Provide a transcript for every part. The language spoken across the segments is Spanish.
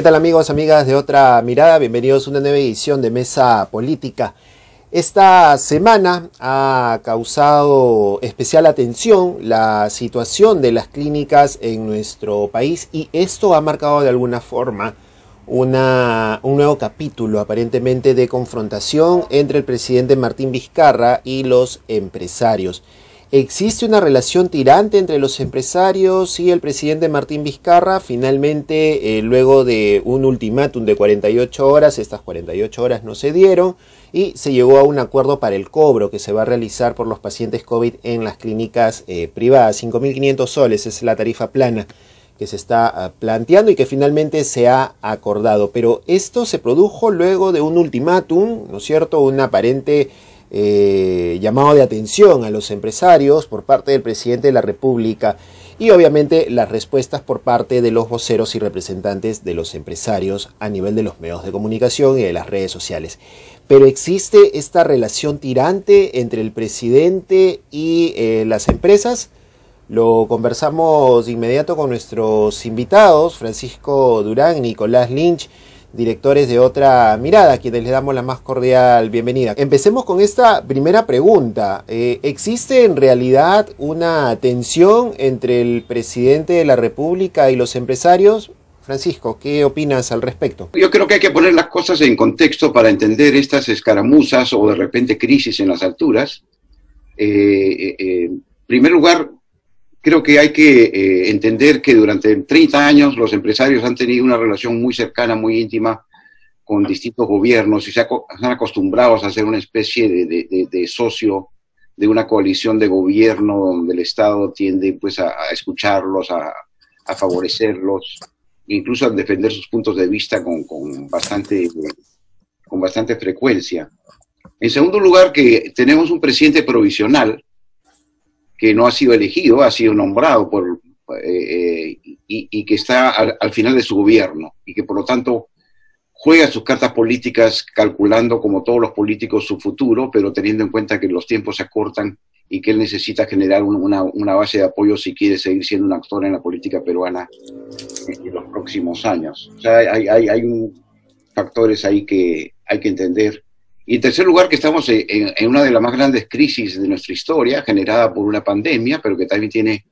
¿Qué tal amigos, amigas de Otra Mirada? Bienvenidos a una nueva edición de Mesa Política. Esta semana ha causado especial atención la situación de las clínicas en nuestro país y esto ha marcado de alguna forma un nuevo capítulo aparentemente de confrontación entre el presidente Martín Vizcarra y los empresarios. ¿Existe una relación tirante entre los empresarios y el presidente Martín Vizcarra? Finalmente, luego de un ultimátum de 48 horas, estas 48 horas no se dieron y se llegó a un acuerdo para el cobro que se va a realizar por los pacientes COVID en las clínicas privadas. 5.500 soles es la tarifa plana que se está planteando y que finalmente se ha acordado. Pero esto se produjo luego de un ultimátum, ¿no es cierto?, un aparente llamado de atención a los empresarios por parte del presidente de la República y obviamente las respuestas por parte de los voceros y representantes de los empresarios a nivel de los medios de comunicación y de las redes sociales. Pero ¿existe esta relación tirante entre el presidente y las empresas? Lo conversamos de inmediato con nuestros invitados, Francisco Durán y Nicolás Lynch, directores de Otra Mirada, a quienes les damos la más cordial bienvenida. Empecemos con esta primera pregunta. ¿Existe en realidad una tensión entre el presidente de la República y los empresarios? Francisco, ¿qué opinas al respecto? Yo creo que hay que poner las cosas en contexto para entender estas escaramuzas o de repente crisis en las alturas. En primer lugar, creo que hay que entender que durante 30 años los empresarios han tenido una relación muy cercana, muy íntima con distintos gobiernos y se han acostumbrado a ser una especie de socio de una coalición de gobierno donde el Estado tiende pues a escucharlos, a favorecerlos, incluso a defender sus puntos de vista con bastante frecuencia. En segundo lugar, que tenemos un presidente provisional que no ha sido elegido, ha sido nombrado y que está al final de su gobierno y que por lo tanto juega sus cartas políticas calculando como todos los políticos su futuro, pero teniendo en cuenta que los tiempos se acortan y que él necesita generar una base de apoyo si quiere seguir siendo un actor en la política peruana en los próximos años. O sea, hay factores ahí que hay que entender. Y en tercer lugar, que estamos en una de las más grandes crisis de nuestra historia, generada por una pandemia, pero que también tiene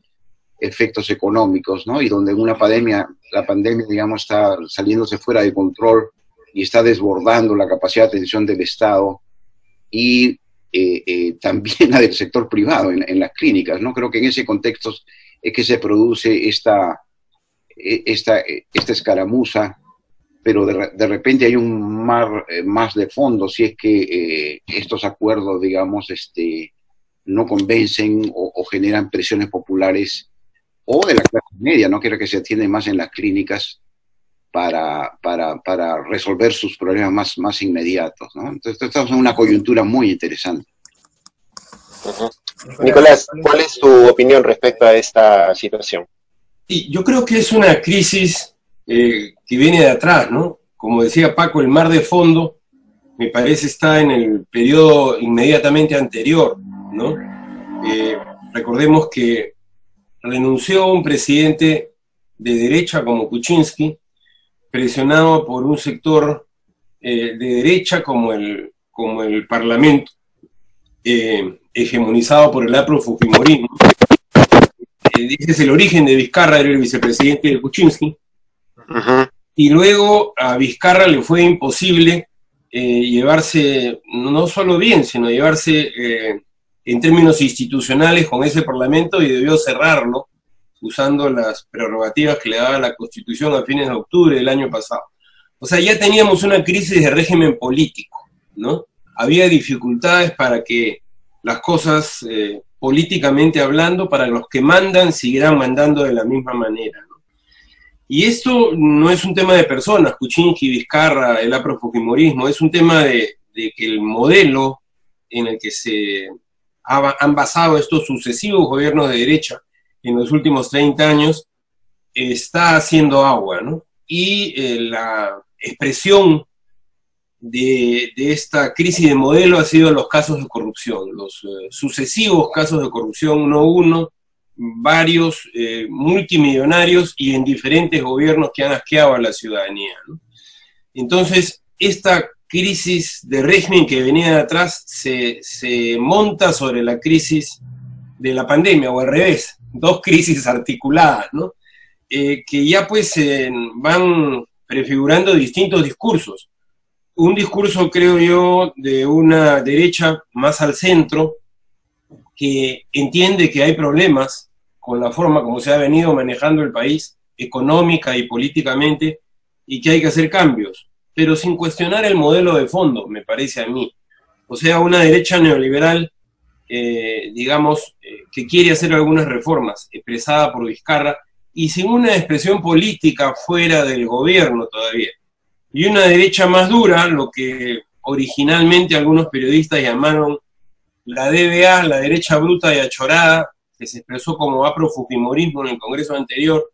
efectos económicos, ¿no? Y donde la pandemia, digamos, está saliéndose fuera de control y está desbordando la capacidad de atención del Estado y también la del sector privado en las clínicas, ¿no? Creo que en ese contexto es que se produce esta escaramuza, pero de repente hay un mar más de fondo si es que estos acuerdos, digamos, no convencen o generan presiones populares o de la clase media, ¿no? Que se atiende más en las clínicas para resolver sus problemas más inmediatos, ¿no? Entonces estamos en una coyuntura muy interesante. Nicolás, ¿cuál es tu opinión respecto a esta situación? Sí, yo creo que es una crisis que viene de atrás, ¿no? Como decía Paco, el mar de fondo, me parece, está en el periodo inmediatamente anterior, ¿no? Recordemos que renunció un presidente de derecha como Kuczynski, presionado por un sector de derecha como el Parlamento, hegemonizado por el afrofujimorismo. Ese es el origen de Vizcarra, era el vicepresidente de Kuczynski. Y luego a Vizcarra le fue imposible llevarse, no solo bien, sino llevarse en términos institucionales con ese Parlamento y debió cerrarlo usando las prerrogativas que le daba la Constitución a fines de octubre del año pasado. O sea, ya teníamos una crisis de régimen político, ¿no? Había dificultades para que las cosas, políticamente hablando, para los que mandan, siguieran mandando de la misma manera, ¿no? Y esto no es un tema de personas, Kuczynski, Vizcarra, el afrofujimorismo, es un tema de que el modelo en el que se han basado estos sucesivos gobiernos de derecha en los últimos 30 años está haciendo agua, ¿no? Y la expresión de esta crisis de modelo ha sido los casos de corrupción, los sucesivos casos de corrupción, no uno, varios multimillonarios y en diferentes gobiernos que han asqueado a la ciudadanía, ¿no? Entonces, esta crisis de régimen que venía de atrás se monta sobre la crisis de la pandemia, o al revés, dos crisis articuladas, ¿no? Que ya pues van prefigurando distintos discursos. Un discurso, creo yo, de una derecha más al centro, que entiende que hay problemas con la forma como se ha venido manejando el país, económica y políticamente, y que hay que hacer cambios, pero sin cuestionar el modelo de fondo, me parece a mí. O sea, una derecha neoliberal, digamos, que quiere hacer algunas reformas, expresada por Vizcarra, y sin una expresión política fuera del gobierno todavía. Y una derecha más dura, lo que originalmente algunos periodistas llamaron la DBA, la derecha bruta y achorada, que se expresó como afrofujimorismo en el Congreso anterior,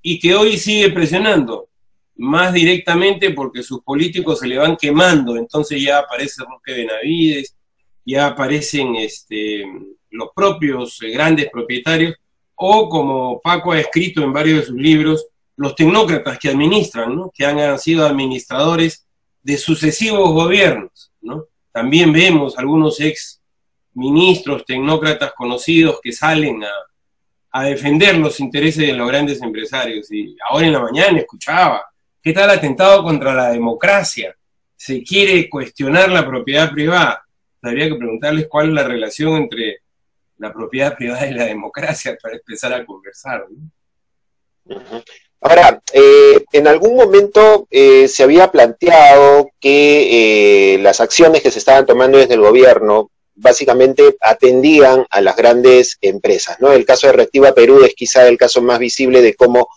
y que hoy sigue presionando, más directamente porque sus políticos se le van quemando, entonces ya aparece Roque Benavides, ya aparecen los propios grandes propietarios, o como Paco ha escrito en varios de sus libros, los tecnócratas que administran, ¿no? Que han sido administradores de sucesivos gobiernos, ¿no? También vemos algunos ex ministros, tecnócratas conocidos que salen a defender los intereses de los grandes empresarios. Y ahora en la mañana escuchaba, ¿qué tal atentado contra la democracia? Se quiere cuestionar la propiedad privada. Habría que preguntarles cuál es la relación entre la propiedad privada y la democracia para empezar a conversar, ¿no? Ahora, en algún momento se había planteado que las acciones que se estaban tomando desde el gobierno básicamente atendían a las grandes empresas, ¿no? El caso de Reactiva Perú es quizá el caso más visible de cómo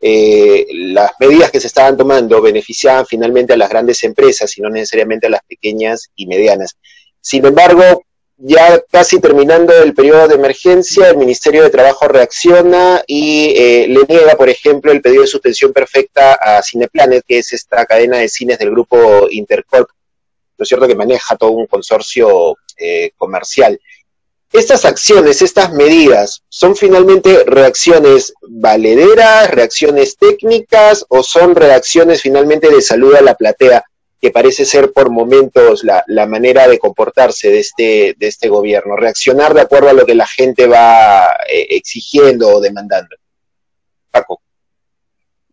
las medidas que se estaban tomando beneficiaban finalmente a las grandes empresas y no necesariamente a las pequeñas y medianas. Sin embargo, ya casi terminando el periodo de emergencia, el Ministerio de Trabajo reacciona y le niega, por ejemplo, el pedido de suspensión perfecta a Cineplanet, que es esta cadena de cines del grupo Intercorp, ¿no es cierto?, que maneja todo un consorcio comercial. Estas acciones, estas medidas, ¿son finalmente reacciones valederas, reacciones técnicas, o son reacciones finalmente de salud a la platea, que parece ser por momentos la manera de comportarse de este gobierno, reaccionar de acuerdo a lo que la gente va exigiendo o demandando? Paco.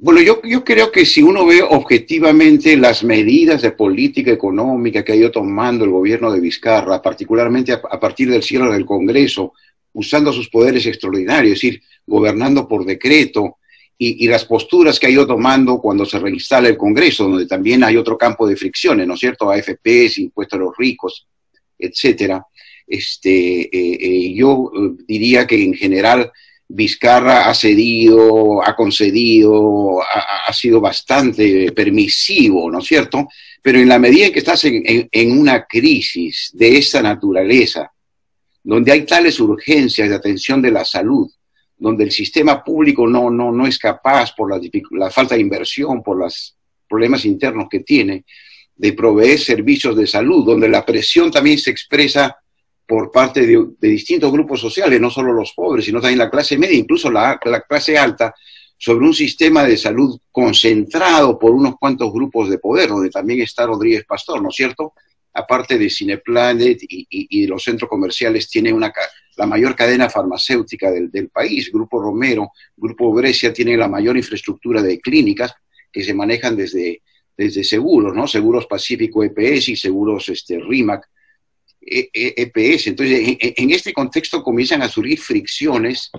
Bueno, yo creo que si uno ve objetivamente las medidas de política económica que ha ido tomando el gobierno de Vizcarra, particularmente a partir del cierre del Congreso, usando sus poderes extraordinarios, es decir, gobernando por decreto, y las posturas que ha ido tomando cuando se reinstala el Congreso, donde también hay otro campo de fricciones, ¿no es cierto?, AFPs, impuestos a los ricos, etcétera. Yo diría que en general Vizcarra ha cedido, ha concedido, ha sido bastante permisivo, ¿no es cierto? Pero en la medida en que estás en una crisis de esta naturaleza, donde hay tales urgencias de atención de la salud, donde el sistema público no es capaz, por la falta de inversión, por los problemas internos que tiene, de proveer servicios de salud, donde la presión también se expresa por parte de distintos grupos sociales, no solo los pobres, sino también la clase media, incluso la clase alta, sobre un sistema de salud concentrado por unos cuantos grupos de poder, donde también está Rodríguez Pastor, ¿no es cierto? Aparte de Cineplanet y los centros comerciales, tiene la mayor cadena farmacéutica del país. Grupo Romero, Grupo Grecia tiene la mayor infraestructura de clínicas que se manejan desde seguros, ¿no? Seguros Pacífico EPS y seguros RIMAC EPS. Entonces, en este contexto comienzan a surgir fricciones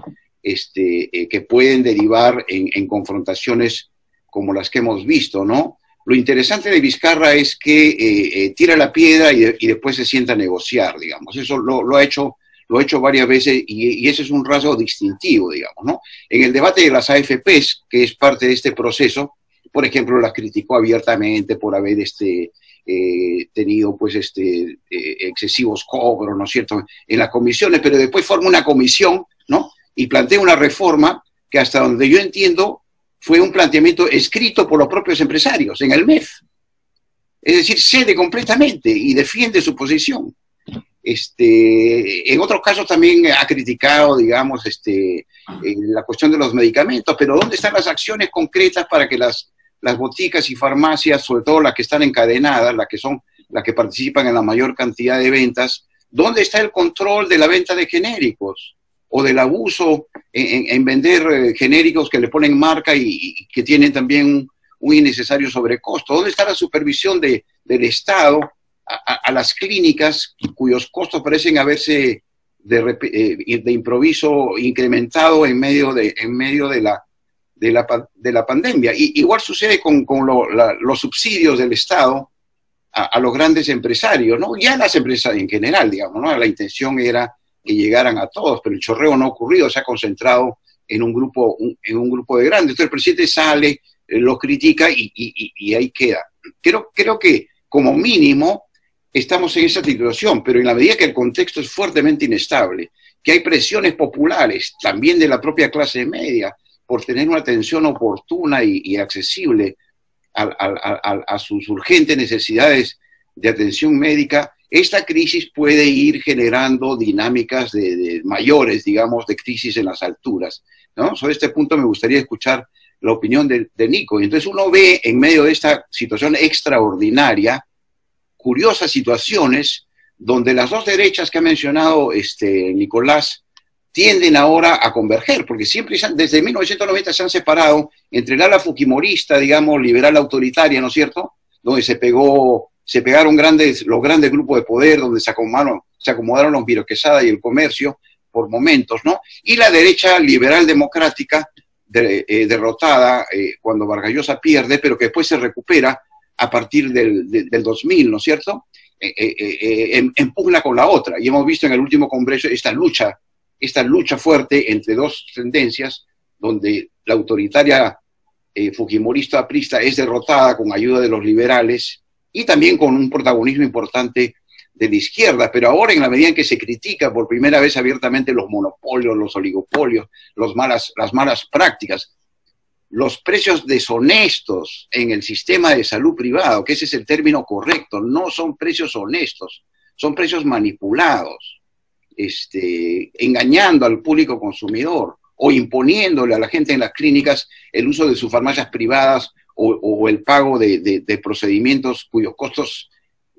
que pueden derivar en confrontaciones como las que hemos visto, ¿no? Lo interesante de Vizcarra es que tira la piedra y después se sienta a negociar, digamos. Eso lo ha hecho varias veces y ese es un rasgo distintivo, digamos, ¿no? En el debate de las AFPs, que es parte de este proceso, por ejemplo, las criticó abiertamente por haber tenido pues excesivos cobros, ¿no es cierto?, en las comisiones, pero después forma una comisión, ¿no?, y plantea una reforma que hasta donde yo entiendo fue un planteamiento escrito por los propios empresarios en el MEF. Es decir, cede completamente y defiende su posición. En otros casos también ha criticado, digamos, la cuestión de los medicamentos, pero ¿dónde están las acciones concretas para que las boticas y farmacias, sobre todo las que están encadenadas, las que participan en la mayor cantidad de ventas, dónde está el control de la venta de genéricos o del abuso en vender genéricos que le ponen marca y que tienen también un innecesario sobrecosto? ¿Dónde está la supervisión del Estado a las clínicas cuyos costos parecen haberse de improviso incrementado en medio de la pandemia? Igual sucede con los subsidios del Estado a los grandes empresarios, ¿no? Ya las empresas en general, digamos, ¿no? La intención era que llegaran a todos, pero el chorreo no ha ocurrido, se ha concentrado en un grupo de grandes. Entonces el presidente sale, lo critica y ahí queda. Creo que como mínimo estamos en esa situación, pero en la medida que el contexto es fuertemente inestable, que hay presiones populares, también de la propia clase media, por tener una atención oportuna y accesible a sus urgentes necesidades de atención médica, esta crisis puede ir generando dinámicas de mayores, digamos, de crisis en las alturas, ¿no? Sobre este punto me gustaría escuchar la opinión de Nico. Y entonces uno ve en medio de esta situación extraordinaria curiosas situaciones donde las dos derechas que ha mencionado Nicolás tienden ahora a converger, porque siempre desde 1990 se han separado entre el ala fujimorista, digamos, liberal autoritaria, ¿no es cierto?, donde se pegaron los grandes grupos de poder, donde se acomodaron los Viro Quesada y el comercio por momentos, ¿no? Y la derecha liberal democrática, derrotada cuando Vargas Llosa pierde, pero que después se recupera a partir del 2000, ¿no es cierto?, en pugna con la otra. Y hemos visto en el último congreso esta lucha fuerte entre dos tendencias, donde la autoritaria fujimorista aprista es derrotada con ayuda de los liberales y también con un protagonismo importante de la izquierda. Pero ahora, en la medida en que se critica por primera vez abiertamente los monopolios, los oligopolios, las malas prácticas, los precios deshonestos en el sistema de salud privado, que ese es el término correcto, no son precios honestos, son precios manipulados, engañando al público consumidor o imponiéndole a la gente en las clínicas el uso de sus farmacias privadas o el pago de procedimientos cuyos costos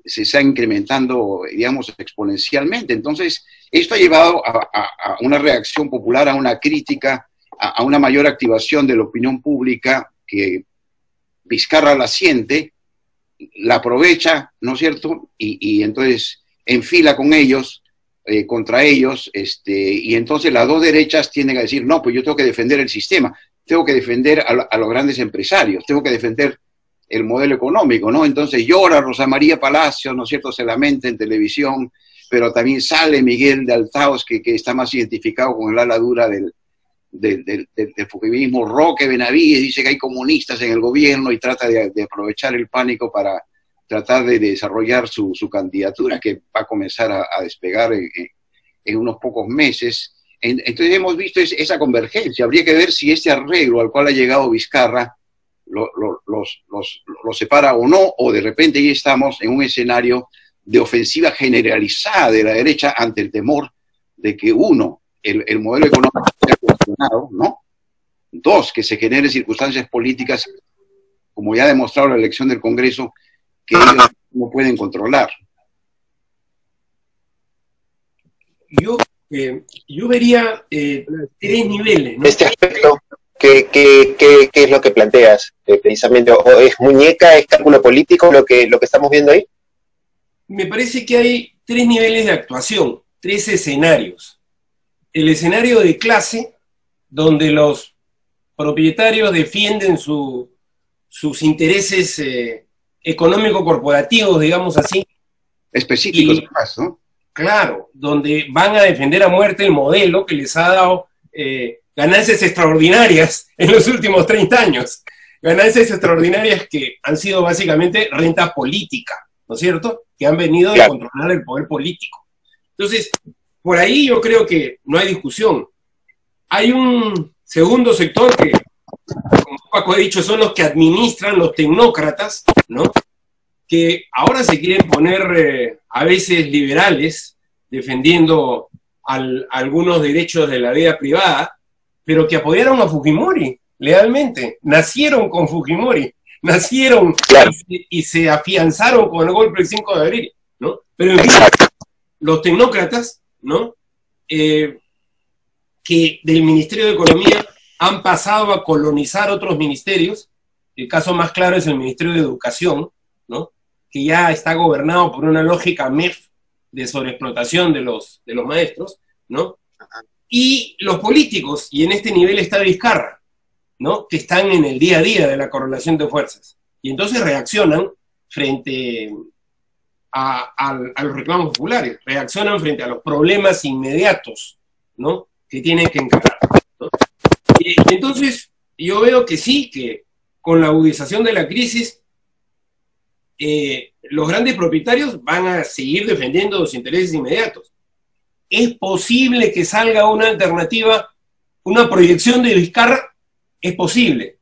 se están incrementando, digamos, exponencialmente. Entonces, esto ha llevado a una reacción popular, a una crítica, a una mayor activación de la opinión pública, que Vizcarra la siente, la aprovecha, ¿no es cierto?, y entonces enfila con ellos, contra ellos, y entonces las dos derechas tienden a decir, no, pues yo tengo que defender el sistema, tengo que defender a los grandes empresarios, tengo que defender el modelo económico, ¿no? Entonces llora Rosa María Palacio, ¿no es cierto?, se lamenta en televisión, pero también sale Miguel de Altaos, que está más identificado con el ala dura del fujimorismo. Roque Benavides dice que hay comunistas en el gobierno y trata de aprovechar el pánico para tratar de desarrollar su candidatura, que va a comenzar a despegar en unos pocos meses. Entonces hemos visto esa convergencia. Habría que ver si este arreglo al cual ha llegado Vizcarra los separa o no, o de repente ya estamos en un escenario de ofensiva generalizada de la derecha ante el temor de que, uno, el modelo económico sea cuestionado, ¿no? Dos, que se generen circunstancias políticas, como ya ha demostrado la elección del Congreso, que ellos no pueden controlar. Yo vería tres niveles, ¿no? Este aspecto, ¿qué es lo que planteas precisamente? ¿O es muñeca, es cálculo político lo que estamos viendo ahí? Me parece que hay tres niveles de actuación, tres escenarios. El escenario de clase, donde los propietarios defienden sus intereses económico-corporativos, digamos así. Específicos, además, ¿no? Claro, donde van a defender a muerte el modelo que les ha dado ganancias extraordinarias en los últimos 30 años. Ganancias extraordinarias que han sido básicamente renta política, ¿no es cierto?, que han venido a controlar el poder político. Entonces, por ahí yo creo que no hay discusión. Hay un segundo sector que, como Paco ha dicho, son los que administran, los tecnócratas, ¿no?, que ahora se quieren poner a veces liberales, defendiendo algunos derechos de la vida privada, pero que apoyaron a Fujimori, lealmente. Nacieron con Fujimori, nacieron y se afianzaron con el golpe del 5 de abril, ¿no? Pero en fin, los tecnócratas, ¿no? Que del Ministerio de Economía han pasado a colonizar otros ministerios. El caso más claro es el Ministerio de Educación, ¿no? Que ya está gobernado por una lógica MEF de sobreexplotación de los maestros, ¿no? Y los políticos, y en este nivel está Vizcarra, ¿no? Que están en el día a día de la correlación de fuerzas. Y entonces reaccionan frente a los reclamos populares, reaccionan frente a los problemas inmediatos, ¿no? Que tienen que encarar, ¿no? Y entonces yo veo que sí, que con la agudización de la crisis, los grandes propietarios van a seguir defendiendo los intereses inmediatos. ¿Es posible que salga una alternativa, una proyección de Vizcarra? Es posible.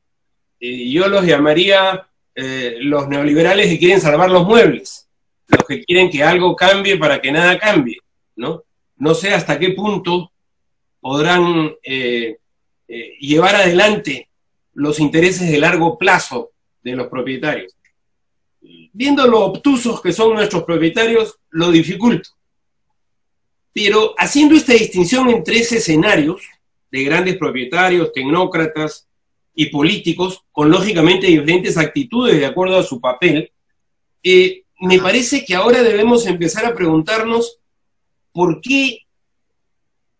Yo los llamaría los neoliberales que quieren salvar los muebles, los que quieren que algo cambie para que nada cambie, ¿no? No sé hasta qué punto podrán llevar adelante los intereses de largo plazo de los propietarios. Viendo lo obtusos que son nuestros propietarios, lo dificulto. Pero haciendo esta distinción en tres escenarios de grandes propietarios, tecnócratas y políticos, con lógicamente diferentes actitudes de acuerdo a su papel, me parece que ahora debemos empezar a preguntarnos por qué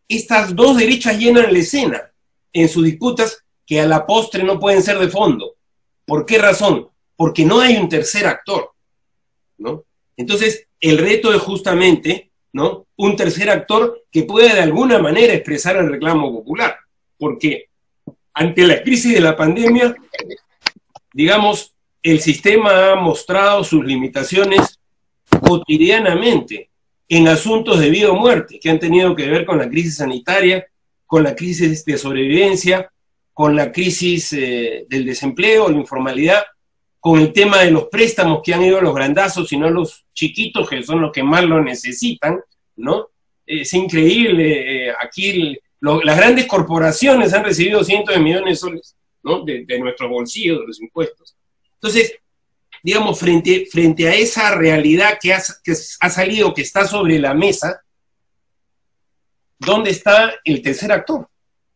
estas dos derechas llenan la escena en sus disputas que a la postre no pueden ser de fondo. ¿Por qué razón? Porque no hay un tercer actor, ¿no? Entonces, el reto es justamente, ¿no?, un tercer actor que pueda de alguna manera expresar el reclamo popular. Porque ante la crisis de la pandemia, digamos, el sistema ha mostrado sus limitaciones cotidianamente en asuntos de vida o muerte, que han tenido que ver con la crisis sanitaria, con la crisis de sobrevivencia, con la crisis del desempleo, la informalidad, con el tema de los préstamos que han ido a los grandazos y no a los chiquitos, que son los que más lo necesitan, ¿no? Es increíble, aquí las grandes corporaciones han recibido cientos de millones de soles, ¿no?, de nuestros bolsillos, de los impuestos. Entonces, digamos, frente a esa realidad que ha salido, que está sobre la mesa, ¿dónde está el tercer actor?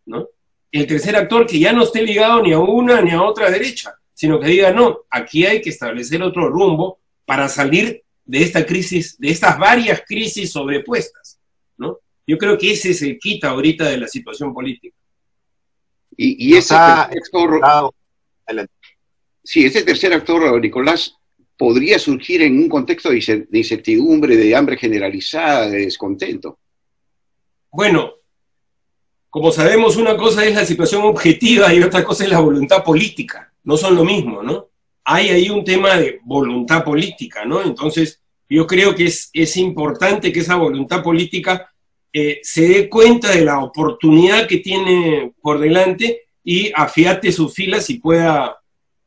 ¿No? El tercer actor que ya no esté ligado ni a una ni a otra derecha, sino que diga, no, aquí hay que establecer otro rumbo para salir de esta crisis, de estas varias crisis sobrepuestas, ¿no? Yo creo que ese es el quita ahorita de la situación política. Y ese tercer actor, Nicolás, podría surgir en un contexto de incertidumbre, de hambre generalizada, de descontento. Bueno, como sabemos, una cosa es la situación objetiva y otra cosa es la voluntad política. No son lo mismo, ¿no? Hay ahí un tema de voluntad política, ¿no? Entonces, yo creo que es importante que esa voluntad política se dé cuenta de la oportunidad que tiene por delante y afiate sus filas y pueda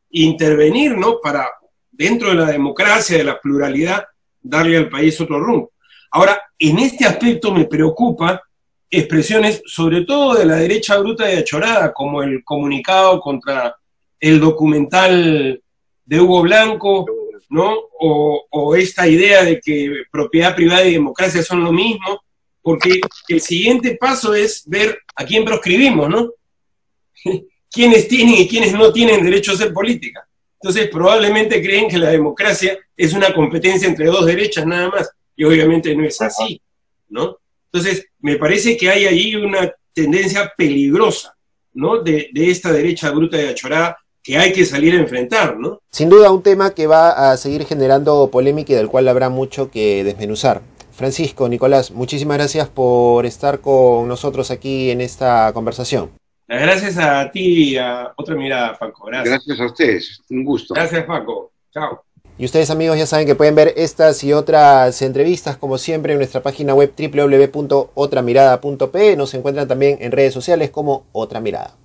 intervenir, ¿no?, para, dentro de la democracia, de la pluralidad, darle al país otro rumbo. Ahora, en este aspecto me preocupa expresiones, sobre todo de la derecha bruta y achorada, como el comunicado contra el documental de Hugo Blanco, ¿no?, o esta idea de que propiedad privada y democracia son lo mismo, porque el siguiente paso es ver a quién proscribimos, ¿no? Quiénes tienen y quiénes no tienen derecho a hacer política. Entonces probablemente creen que la democracia es una competencia entre dos derechas nada más, y obviamente no es así, ¿no? Entonces me parece que hay ahí una tendencia peligrosa, ¿no?, de esta derecha bruta y achorada que hay que salir a enfrentar, ¿no? Sin duda un tema que va a seguir generando polémica y del cual habrá mucho que desmenuzar. Francisco, Nicolás, muchísimas gracias por estar con nosotros aquí en esta conversación. Gracias a ti y a Otra Mirada, Paco. Gracias. Gracias a ustedes, un gusto. Gracias, Paco. Chao. Y ustedes, amigos, ya saben que pueden ver estas y otras entrevistas, como siempre, en nuestra página web www.otramirada.pe. Nos encuentran también en redes sociales como Otra Mirada.